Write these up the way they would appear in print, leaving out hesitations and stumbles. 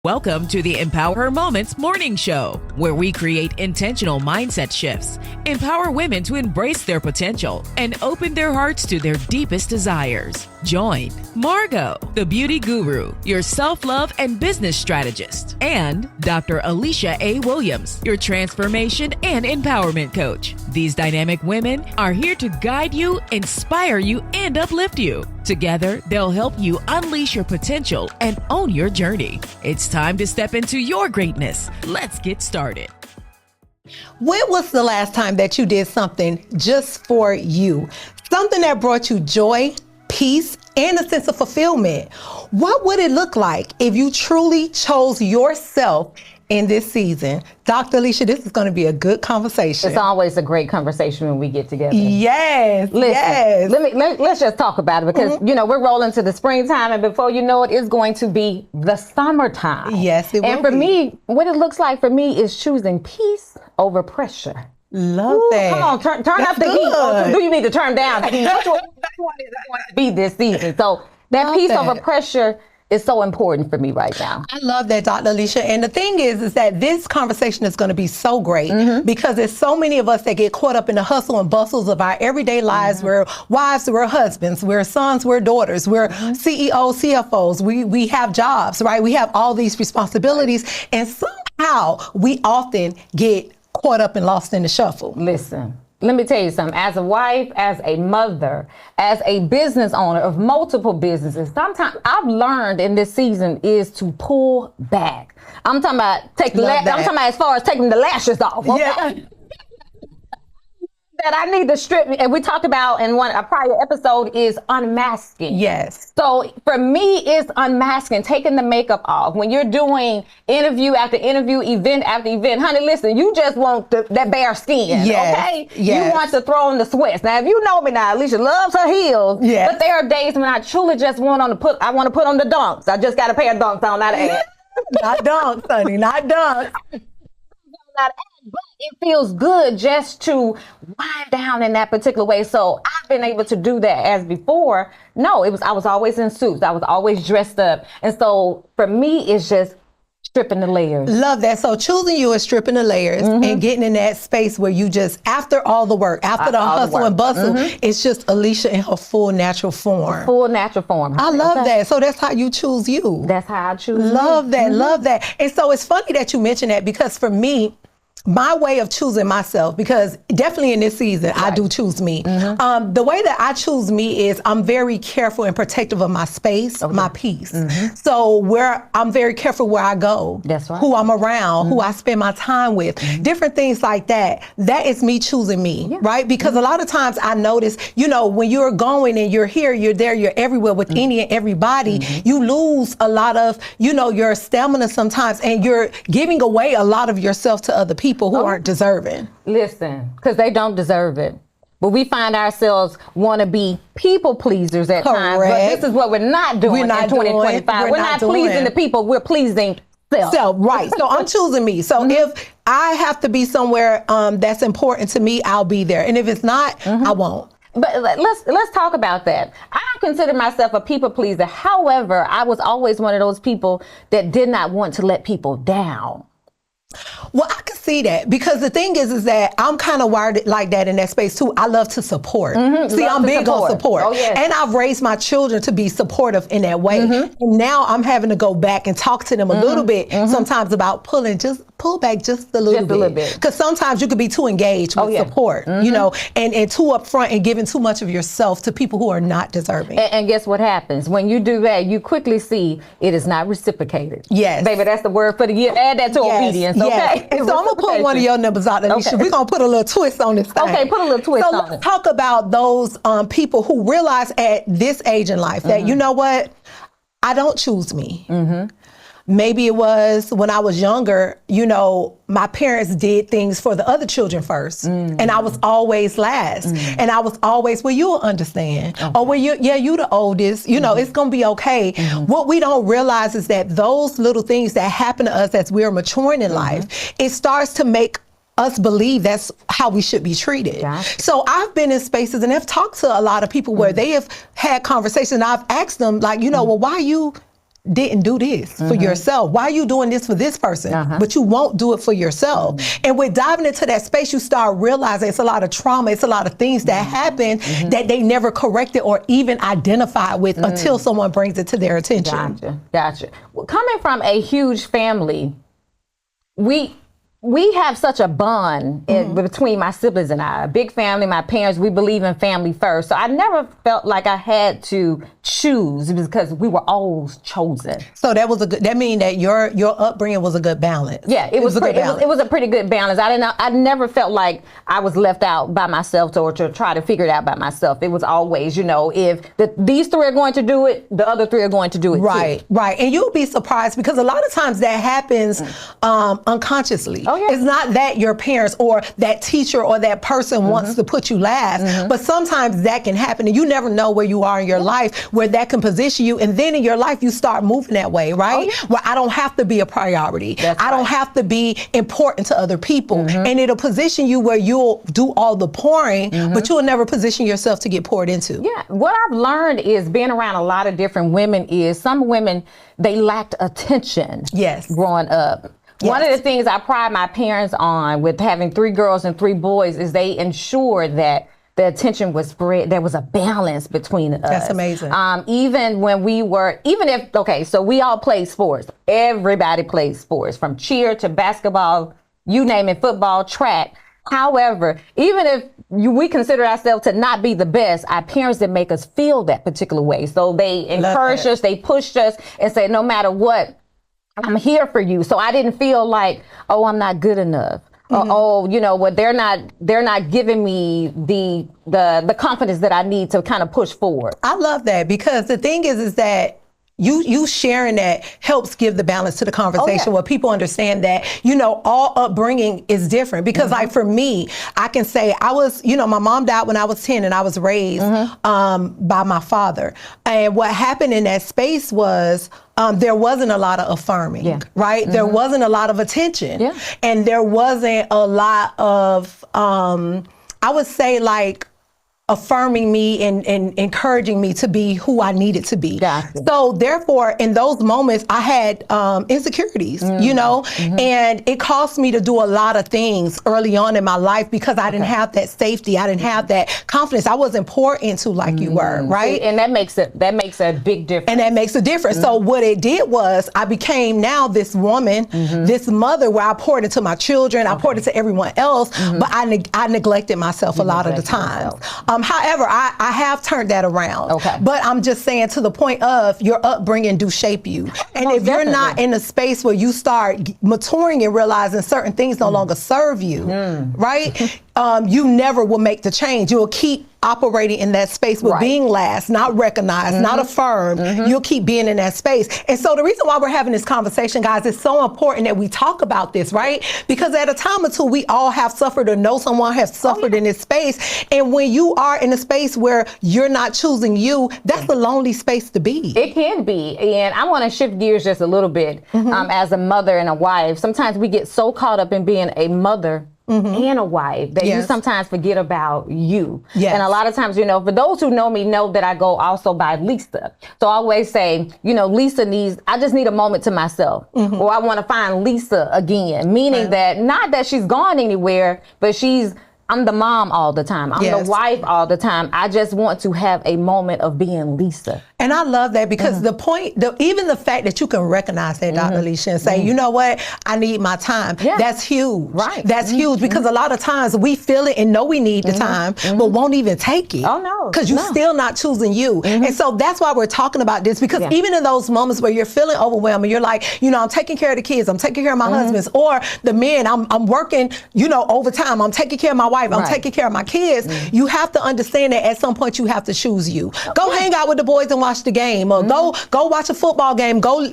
Welcome to the EmpowHer Moments morning show, where we create intentional mindset shifts, empower women to embrace their potential, and open their hearts to their deepest desires. Join Margot, the beauty guru, your self-love and business strategist, and Dr. Alicia A. Williams, your transformation and empowerment coach. These dynamic women are here to guide you, inspire you, and uplift you. Together, they'll help you unleash your potential and own your journey. It's time to step into your greatness. Let's get started. When was the last time that you did something just for you? Something that brought you joy, peace, and a sense of fulfillment. What would it look like if you truly chose yourself in this season? Dr. Alicia, this is going to be a good conversation. It's always a great conversation when we get together. Yes, Listen, yes. Let's just talk about it because, you know, we're rolling to the springtime, and before you know it, it's going to be the summertime. Yes, it will And for be. me, what it looks like for me is choosing peace over pressure. Love that. Come on, turn That's up the heat. good. Do you need to turn down the heat? That's what it's going to be this season. So that Love peace that. over pressure is so important for me right now. I love that, Dr. Alicia. And the thing is that this conversation is going to be so great because there's so many of us that get caught up in the hustle and bustles of our everyday lives. We're wives, we're husbands, we're sons, we're daughters, we're CEOs, CFOs. We have jobs, right? We have all these responsibilities, and somehow we often get caught up and lost in the shuffle. Listen, let me tell you something. As a wife, as a mother, as a business owner of multiple businesses, sometimes I've learned in this season is to pull back. I'm talking about I'm talking about as far as taking the lashes off. Okay? Yeah. That I need to strip, and we talked about in a prior episode, is unmasking. Yes. So for me, it's unmasking, taking the makeup off. When you're doing interview after interview, event after event, honey, listen, you just want that bare skin, Yes. okay? Yes. You want to throw on the sweats. Now, if you know me now, Alicia loves her heels, Yes. but there are days when I truly just want to put on the dunks. I just got a pair of dunks on, not an ad. Not dunks, honey, not dunks. But it feels good just to wind down in that particular way. So I've been able to do that. As before, no, I was always in suits. I was always dressed up. And so for me, it's just stripping the layers. Love that. So choosing you is stripping the layers and getting in that space where you just, after all the work, after the hustle and bustle, it's just Alicia in her full natural form. Full natural form. I love that. So that's how you choose you. That's how I choose. Love that. Love that. And so it's funny that you mentioned that because for me, my way of choosing myself, because definitely in this season, I do choose me. The way that I choose me is I'm very careful and protective of my space, my peace. So I'm very careful where I go, That's right. who I'm around, who I spend my time with, different things like that. That is me choosing me, right? Because a lot of times I notice, you know, when you're going and you're here, you're there, you're everywhere with any and everybody, you lose a lot of, you know, your stamina sometimes, and you're giving away a lot of yourself to other people who aren't deserving. Listen, because they don't deserve it. But we find ourselves want to be people pleasers at times. But Correct. this is what we're not doing in 2025. We're not pleasing the people. We're pleasing self. Right. So I'm choosing me. So if I have to be somewhere that's important to me, I'll be there. And if it's not, I won't. But let's talk about that. I don't consider myself a people pleaser. However, I was always one of those people that did not want to let people down. Well, I can see that because the thing is that I'm kind of wired like that in that space too. I love to support. See, I'm big on support. Oh, yes. And I've raised my children to be supportive in that way. And now I'm having to go back and talk to them a little bit sometimes about pull back just a little bit. Because sometimes you could be too engaged with support, you know, and too upfront and giving too much of yourself to people who are not deserving. And guess what happens? When you do that, you quickly see it is not reciprocated. Yes. Baby, that's the word for the year. Add that to obedience, okay? And so I'm going to put one of your numbers out, Alicia. Okay. We're going to put a little twist on this thing. Okay, put a little twist on it. So let's talk about those people who realize at this age in life that, you know what, I don't choose me. Maybe it was when I was younger, you know, my parents did things for the other children first. And I was always last. And I was always, well, you'll understand. Or, well, you the oldest. You know, it's going to be okay. What we don't realize is that those little things that happen to us as we're maturing in life, it starts to make us believe that's how we should be treated. Gotcha. So I've been in spaces and have talked to a lot of people where they have had conversations and I've asked them like, you know, well, why you didn't do this for yourself? Why are you doing this for this person, but you won't do it for yourself? And with diving into that space, you start realizing it's a lot of trauma, it's a lot of things that happen that they never corrected or even identified with until someone brings it to their attention. Gotcha. Well, coming from a huge family, we have such a bond between my siblings and I. A big family, my parents, we believe in family first. So I never felt like I had to choose because we were always chosen. So that mean that your upbringing was a good balance. Yeah, it was a pretty good balance. I never felt like I was left out by myself or to try to figure it out by myself. It was always, if these three are going to do it, the other three are going to do it too. Right. And you'll be surprised because a lot of times that happens unconsciously. Oh, yeah. It's not that your parents or that teacher or that person wants to put you last, but sometimes that can happen and you never know where you are in your life where that can position you. And then in your life, you start moving that way, right? Oh, yeah. Where I don't have to be a priority. I don't have to be important to other people. And it'll position you where you'll do all the pouring, but you'll never position yourself to get poured into. Yeah. What I've learned is being around a lot of different women is some women, they lacked attention growing up. Yes. One of the things I pride my parents on with having 3 girls and 3 boys is they ensured that the attention was spread. There was a balance between us. That's amazing. Even when so we all played sports. Everybody played sports from cheer to basketball, you name it, football, track. However, even if we consider ourselves to not be the best, our parents didn't make us feel that particular way. So they encouraged us, they pushed us and said, no matter what, I'm here for you. So I didn't feel like, oh, I'm not good enough. They're not giving me the confidence that I need to kind of push forward. I love that because the thing is that you sharing that helps give the balance to the conversation where people understand that, all upbringing is different. Because like for me, I can say I was, my mom died when I was 10 and I was raised by my father. And what happened in that space was there wasn't a lot of affirming, right? There wasn't a lot of attention. Yeah. And there wasn't a lot of, I would say like, affirming me and encouraging me to be who I needed to be. Gotcha. So therefore, in those moments, I had insecurities, and it cost me to do a lot of things early on in my life because I didn't have that safety. I didn't have that confidence. I wasn't poured into like you were, right? And that makes a big difference. And that makes a difference. So what it did was I became now this woman, this mother where I poured into my children, I poured into everyone else, but I neglected myself a lot of the times. However, I have turned that around. Okay. But I'm just saying to the point of your upbringing do shape you. And if you're not in a space where you start maturing and realizing certain things no longer serve you, right? You never will make the change. You'll keep operating in that space with being last, not recognized, not affirmed. You'll keep being in that space. And so the reason why we're having this conversation, guys, it's so important that we talk about this, right? Because at a time or two, we all have suffered or know someone has suffered in this space. And when you are in a space where you're not choosing you, that's a lonely space to be. It can be. And I want to shift gears just a little bit. As a mother and a wife, sometimes we get so caught up in being a mother and a wife that you sometimes forget about you. And a lot of times, for those who know me know that I go also by Lisa. So I always say, Lisa I just need a moment to myself, or I want to find Lisa again, meaning that not that she's gone anywhere, but I'm the mom all the time. I'm the wife all the time. I just want to have a moment of being Lisa. And I love that because even the fact that you can recognize that, Dr. Alicia, and say, you know what, I need my time. That's huge. Right. That's huge because a lot of times we feel it and know we need the time, but won't even take it. Oh, no. Because you're still not choosing you. And so that's why we're talking about this because even in those moments where you're feeling overwhelmed and you're like, I'm taking care of the kids, I'm taking care of my husbands, or the men, I'm working, overtime, I'm taking care of my wife, I'm taking care of my kids. You have to understand that at some point you have to choose you. Go hang out with the boys and watch the game, or go watch a football game. Go,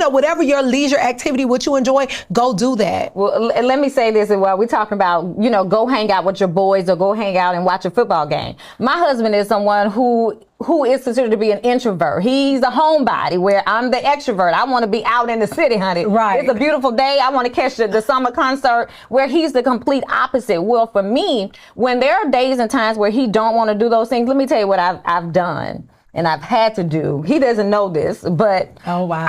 whatever your leisure activity, what you enjoy, go do that. Well, let me say this while we're talking about, go hang out with your boys or go hang out and watch a football game. My husband is someone who is considered to be an introvert. He's a homebody where I'm the extrovert. I want to be out in the city, honey. Right. It's a beautiful day. I want to catch the summer concert, where he's the complete opposite. Well, for me, when there are days and times where he don't want to do those things, let me tell you what I've done. and I've had to do, he doesn't know this, but Oh, wow.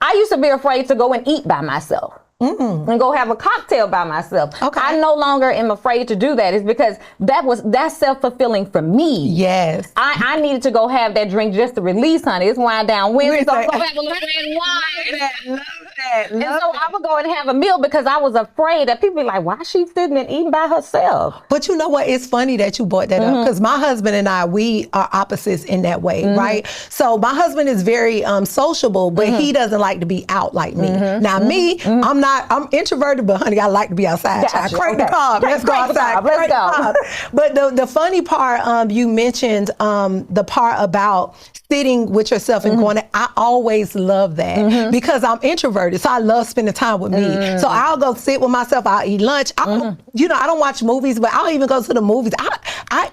I used to be afraid to go and eat by myself. And go have a cocktail by myself. Okay. I no longer am afraid to do that. It's because that's self-fulfilling for me. Yes. I needed to go have that drink just to release, honey. It's wind down Wednesday, so I'm gonna have a little red wine. Love that. And so I would go and have a meal because I was afraid that people be like, why is she sitting and eating by herself? But you know what? It's funny that you brought that up because my husband and I, we are opposites in that way, right? So my husband is very sociable, but he doesn't like to be out like me. Now me, I'm introverted, but honey, I like to be outside. Gotcha. Crank the car. Let's go outside. Let's go. But the funny part, you mentioned the part about sitting with yourself and going, I always love that because I'm introverted. So I love spending time with me. So I'll go sit with myself. I'll eat lunch. I don't watch movies, but I'll even go to the movies. I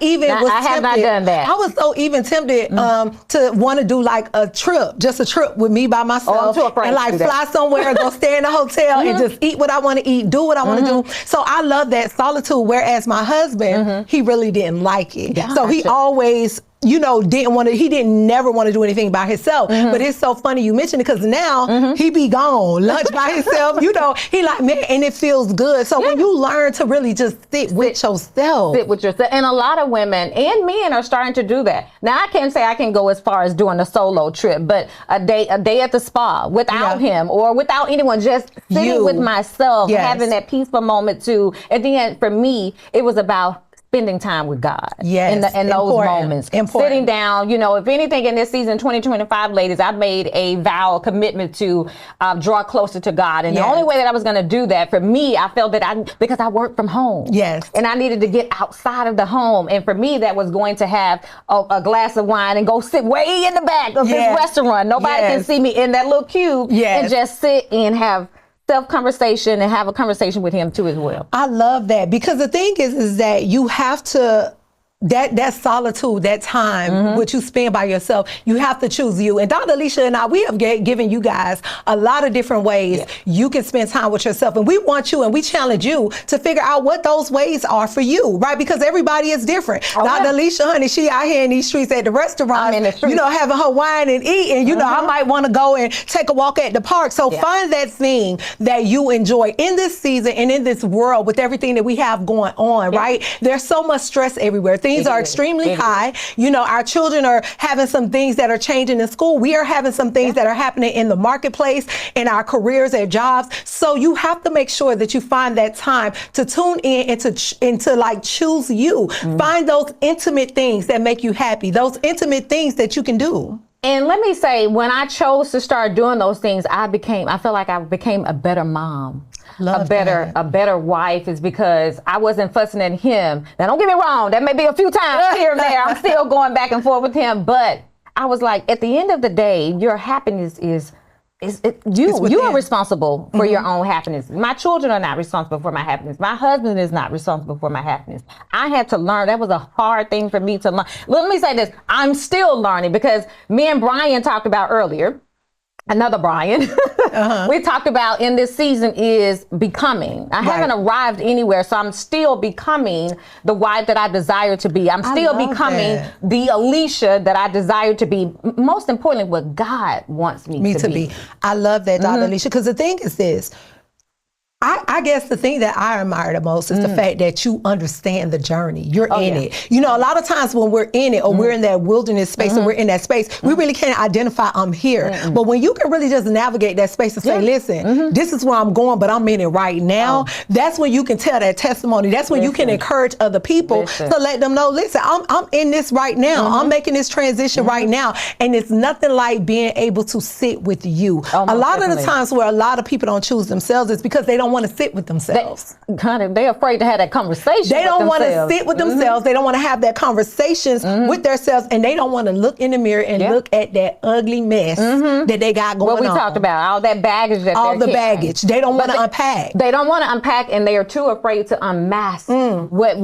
have not done that. I was so even tempted to want to do like a trip, just a trip with me by myself. I'm too afraid and like to do fly somewhere, go stay in a hotel and just eat what I want to eat, do what I want to do. So I love that solitude. Whereas my husband, he really didn't like it. Gotcha. So he always, he didn't never want to do anything by himself. But it's so funny you mentioned it because now he be gone, lunch by himself, he like, man, and it feels good. So when you learn to really just sit with yourself. Sit with yourself. And a lot of women and men are starting to do that. Now I can't say I can go as far as doing a solo trip, but a day at the spa without him or without anyone, just sitting with myself, having that peaceful moment too. At the end, for me, it was about spending time with God in those moments. Sitting down, if anything in this season, 2025, ladies, I've made a vow, a commitment to draw closer to God. And the only way that I was going to do that, for me, I felt that because I work from home. Yes. And I needed to get outside of the home. And for me, that was going to have a glass of wine and go sit way in the back of this restaurant. Nobody can see me in that little cube and just sit and have self-conversation and have a conversation with him too as well. I love that because the thing is that you have to, that solitude, that time which you spend by yourself, you have to choose you. And Dr. Alicia and I, we have given you guys a lot of different ways you can spend time with yourself. And we want you and we challenge you to figure out what those ways are for you, right? Because everybody is different. Dr. Alicia, honey, she out here in these streets at the restaurant, having her wine and eating. I might want to go and take a walk at the park. So find that thing that you enjoy in this season and in this world with everything that we have going on, right? There's so much stress everywhere. Things are extremely high. Our children are having some things that are changing in school. We are having some things that are happening in the marketplace, in our careers and jobs. So you have to make sure that you find that time to tune in and to like choose you. Find those intimate things that make you happy, those intimate things that you can do. And let me say, when I chose to start doing those things, I feel like I became a better mom. A better wife is because I wasn't fussing at him. Now, don't get me wrong. That may be a few times here and there. I'm still going back and forth with him. But I was like, at the end of the day, your happiness you are responsible for your own happiness. My children are not responsible for my happiness. My husband is not responsible for my happiness. I had to learn. That was a hard thing for me to learn. Let me say this. I'm still learning because me and Brian talked about earlier. Another Brian, we talked about in this season is becoming. I haven't arrived anywhere, so I'm still becoming the wife that I desire to be. I'm still becoming the Alicia that I desire to be. Most importantly, what God wants me to be. I love that, Dr. Alicia, because the thing is this. I guess the thing that I admire the most is the fact that you understand the journey. You're in it. A lot of times when we're in it or we're in that wilderness space and we're in that space, we really can't identify I'm here. But when you can really just navigate that space and say, listen, this is where I'm going, but I'm in it right now. That's when you can tell that testimony. That's when you can encourage other people to let them know, listen, I'm in this right now. I'm making this transition right now. And it's nothing like being able to sit with you. A lot of the times where a lot of people don't choose themselves is because they don't want to sit with themselves. They're afraid to have that conversation. They don't want to sit with themselves. They don't want to have that conversations with themselves, and they don't want to look in the mirror and look at that ugly mess that they got going on. What we talked about, all that baggage that all the baggage. They don't want to unpack. They don't want to unpack, and they are too afraid to unmask what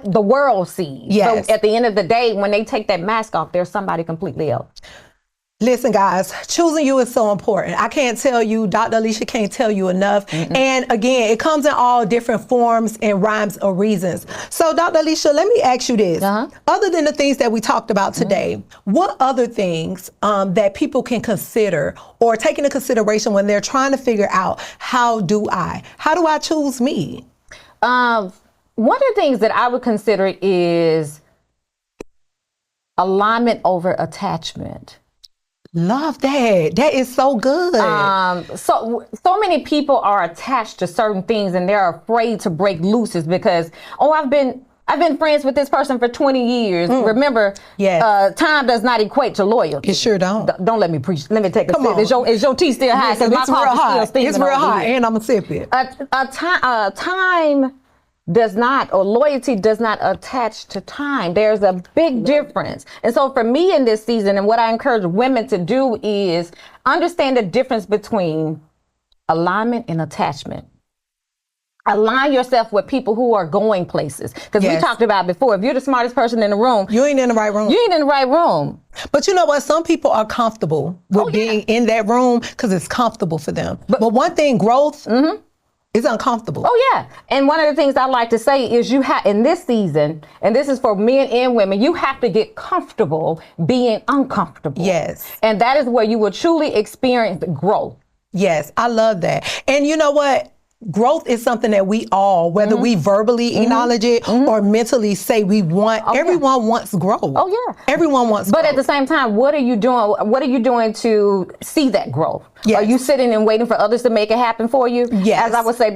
the world sees. Yes. So at the end of the day, when they take that mask off, there's somebody completely else. Listen, guys, choosing you is so important. I can't tell you, Dr. Alicia can't tell you enough. And again, it comes in all different forms and rhymes or reasons. So, Dr. Alicia, let me ask you this. Other than the things that we talked about today, what other things that people can consider or take into consideration when they're trying to figure out, how do I choose me? One of the things that I would consider is alignment over attachment. Love that. That is so good. So many people are attached to certain things and they're afraid to break loose because, I've been friends with this person for 20 years. Remember, time does not equate to loyalty. It sure don't. Don't let me preach. Let me take a Come sip. on. Is your tea still high? Yes, it's real hot. It's real hot, and I'm going to sip it. Time does not, or loyalty does not attach to time. There's a big difference. And so for me in this season, and what I encourage women to do is understand the difference between alignment and attachment. Align yourself with people who are going places. Because we talked about before, if you're the smartest person in the room, you ain't in the right room. You ain't in the right room. But you know what? Some people are comfortable with being in that room because it's comfortable for them. But one thing, growth, it's uncomfortable. Oh, yeah. And one of the things I like to say is you have, in this season, and this is for men and women, you have to get comfortable being uncomfortable. Yes. And that is where you will truly experience growth. Yes, I love that. And you know what? Growth is something that we all, whether we verbally acknowledge it or mentally say we want, everyone wants growth. Oh, yeah. Everyone wants growth. But at the same time, what are you doing? What are you doing to see that growth? Yes. Are you sitting and waiting for others to make it happen for you? Yes. As I would say,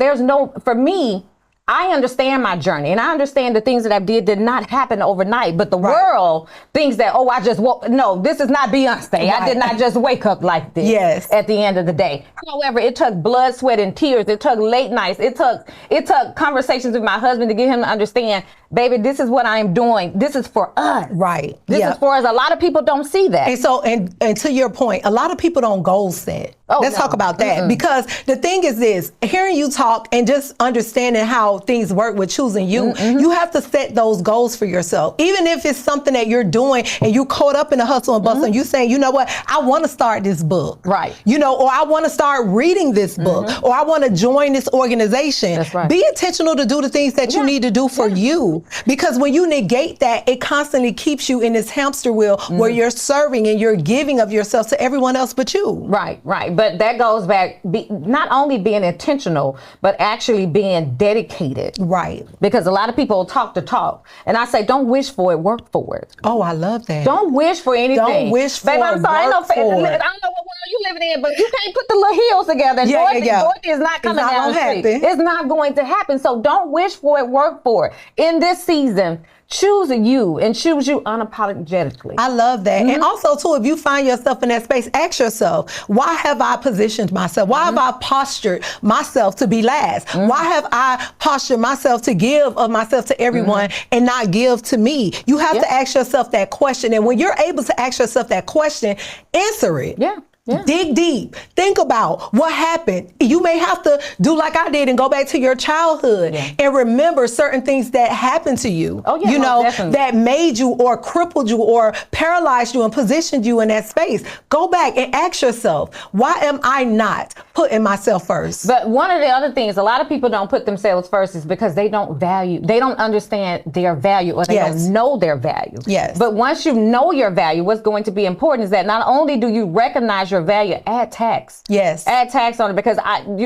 for me, I understand my journey and I understand the things that I did not happen overnight, but the world thinks that, I just woke. No, this is not Beyonce. I did not just wake up like this. Yes. At the end of the day. However, it took blood, sweat, and tears. It took late nights. It took conversations with my husband to get him to understand, baby, this is what I'm doing. This is for us. Right. This is for us. A lot of people don't see that. And so, and to your point, a lot of people don't goal set. Let's talk about that. Because the thing is this, hearing you talk and just understanding how things work with choosing you, you have to set those goals for yourself. Even if it's something that you're doing and you caught up in the hustle and bustle and you saying, you know what, I want to start this book. Right. You know, or I want to start reading this book, or I want to join this organization. That's right. Be intentional to do the things that you need to do for you. Because when you negate that, it constantly keeps you in this hamster wheel where you're serving and you're giving of yourself to everyone else but you. Right, right. But that goes back, not only being intentional, but actually being dedicated. Right. Because a lot of people talk to talk. And I say, don't wish for it, work for it. Oh, I love that. Don't wish for anything. Don't wish for it, I'm sorry, work for it. I don't know what world you living in, but you can't put the little heels together. Dorothy is not coming down the street. It's not going to happen. So don't wish for it, work for it. In this season, choose you and choose you unapologetically. I love that. And also, too, if you find yourself in that space, ask yourself, why have I positioned myself? Why have I postured myself to be last? Why have I postured myself to give of myself to everyone and not give to me? You have to ask yourself that question. And when you're able to ask yourself that question, answer it. Yeah. Dig deep. Think about what happened. You may have to do like I did and go back to your childhood and remember certain things that happened to you. Oh, yeah, you know, definitely. that made you or crippled you or paralyzed you and positioned you in that space. Go back and ask yourself, why am I not putting myself first? But one of the other things, a lot of people don't put themselves first is because they don't understand their value, or they don't know their value. Yes. But once you know your value, what's going to be important is that not only do you recognize your value, add tax. Yes. Add tax on it, because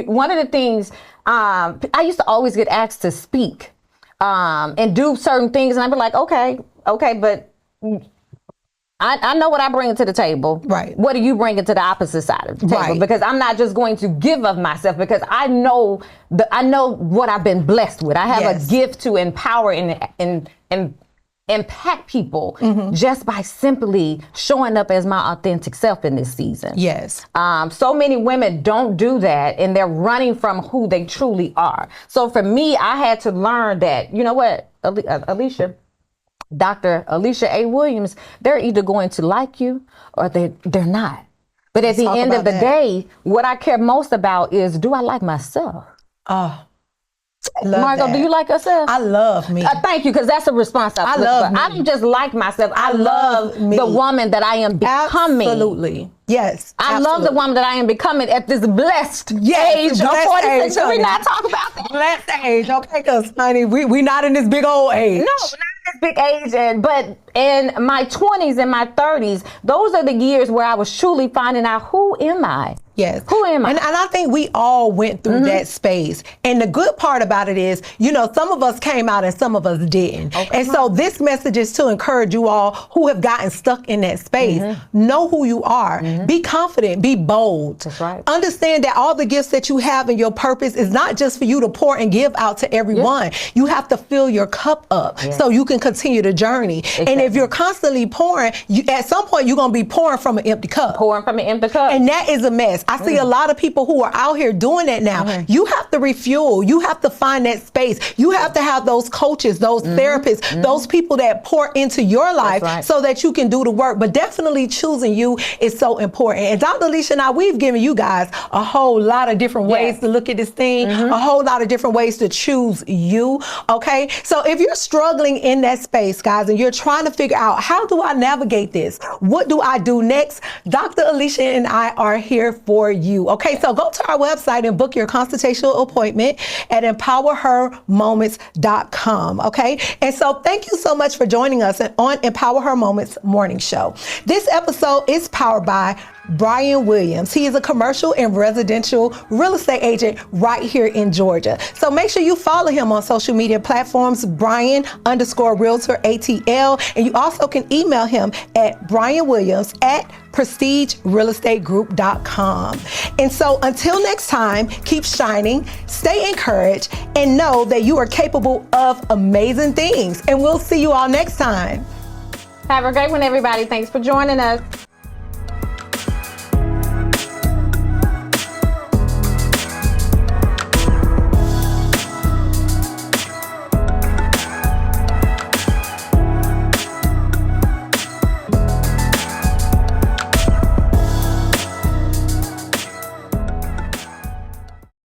one of the things, I used to always get asked to speak and do certain things, and I'd be like, okay, but I know what I bring to the table. Right. What are you bringing to the opposite side of the table? Right. Because I'm not just going to give of myself, because I know what I've been blessed with. I have a gift to empower and impact people just by simply showing up as my authentic self in this season. Yes. So many women don't do that, and they're running from who they truly are. So for me, I had to learn that, you know what, Dr. Alicia A. Williams, they're either going to like you or they're not. But at the end of the day, what I care most about is, do I like myself? Love Margot, that. do you like yourself? I love me. Thank you, because that's a response I love me. I don't just like myself. I love me. the woman that I am becoming. Absolutely. Yes. I love the woman that I am becoming at this blessed age of 46. Can we not talk about that? Blessed age, okay? Because, honey, we not in this big old age. No, not this big age, but in my 20s and my 30s, those are the years where I was truly finding out, who am I? Yes. Who am I? And I think we all went through that space. And the good part about it is, you know, some of us came out and some of us didn't. Okay. And so this message is to encourage you all who have gotten stuck in that space. Know who you are. Be confident. Be bold. That's right. Understand that all the gifts that you have and your purpose is not just for you to pour and give out to everyone. You have to fill your cup up so you can continue the journey. Exactly. And if you're constantly pouring, at some point you're going to be pouring from an empty cup. Pouring from an empty cup. And that is a mess. I see a lot of people who are out here doing that now. You have to refuel. You have to find that space. You have to have those coaches, those therapists, those people that pour into your life so that you can do the work. But definitely choosing you is so important. And Dr. Alicia and I, we've given you guys a whole lot of different ways to look at this thing, a whole lot of different ways to choose you. Okay. So if you're struggling in that space, guys, and you're trying to figure out, how do I navigate this? What do I do next? Dr. Alicia and I are here for you. Okay, so go to our website and book your consultational appointment at EmpowHerMoments.com. Okay, and so thank you so much for joining us on Empower Her Moments Morning Show. This episode is powered by Brian Williams. He is a commercial and residential real estate agent right here in Georgia. So make sure you follow him on social media platforms, Brian_Realtor ATL. And you also can email him at brianwilliams@prestigerealestategroup.com. And so until next time, keep shining, stay encouraged, and know that you are capable of amazing things. And we'll see you all next time. Have a great one, everybody. Thanks for joining us.